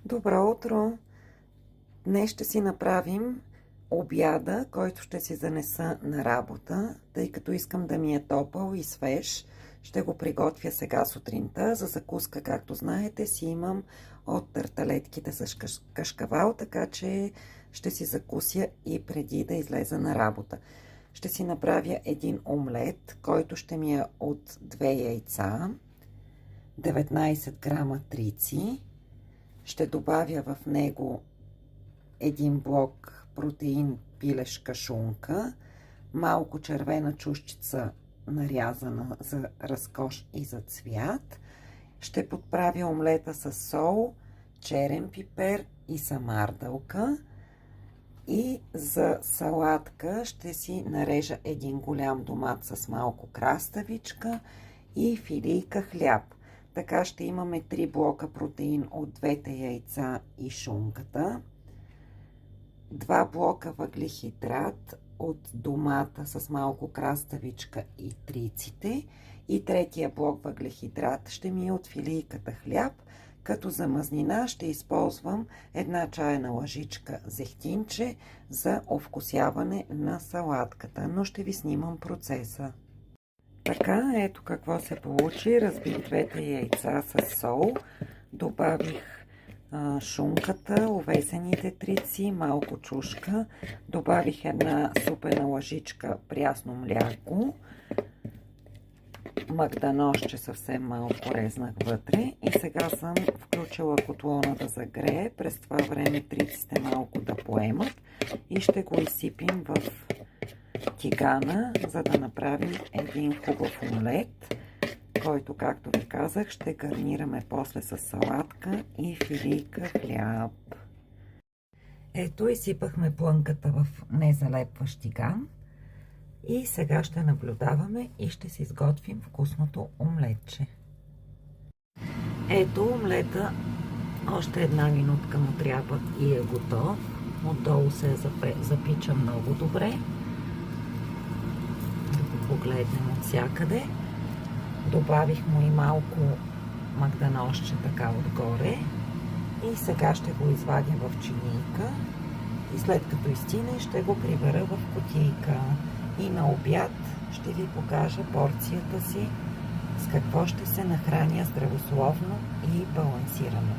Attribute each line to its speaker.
Speaker 1: Добро утро! Днес ще си направим обяда, който ще си занеса на работа, тъй като искам да ми е топъл и свеж. Ще го приготвя сега сутринта. За закуска, както знаете, си имам от тарталетките с кашкавал, така че ще си закуся и преди да излеза на работа. Ще си направя един омлет, който ще ми е от 2 яйца, 19 грама трици. Ще добавя в него един блок протеин пилешка шунка, малко червена чушчица нарязана за разкош и за цвят. Ще подправя омлета с сол, черен пипер и самардълка. И за салатка ще си нарежа един голям домат с малко краставичка и филийка хляб. Така ще имаме 3 блока протеин от двете яйца и шунката, 2 блока въглехидрат от домата с малко краставичка и триците и третия блок въглехидрат ще ми е от филийката хляб, като за мазнина ще използвам 1 чайна лъжичка зехтинче за овкусяване на салатката, но ще ви снимам процеса. Така, ето какво се получи. Разбих двете яйца с сол, добавих шунката, овесените трици, малко чушка, добавих 1 супена лъжичка прясно мляко, магдanošче съвсем малко резнах вътре и сега съм включила котлона да загрее. През това време триците малко да поемат и ще го изсипим в тигана, за да направим един хубав омлет, който, както ви казах, ще гарнираме после с салатка и филийка хляб. Ето, изсипахме плънката в незалепващ тиган и сега ще наблюдаваме и ще си изготвим вкусното омлетче. Ето омлета, още 1 минутка му трябва и е готов. Отдолу се запича много добре. Погледнем от всякъде. Добавих му и малко магдanošче така отгоре и сега ще го извадя в чинийка и след като изстине ще го прибера в кутийка и на обяд ще ви покажа порцията си с какво ще се нахраня здравословно и балансирано.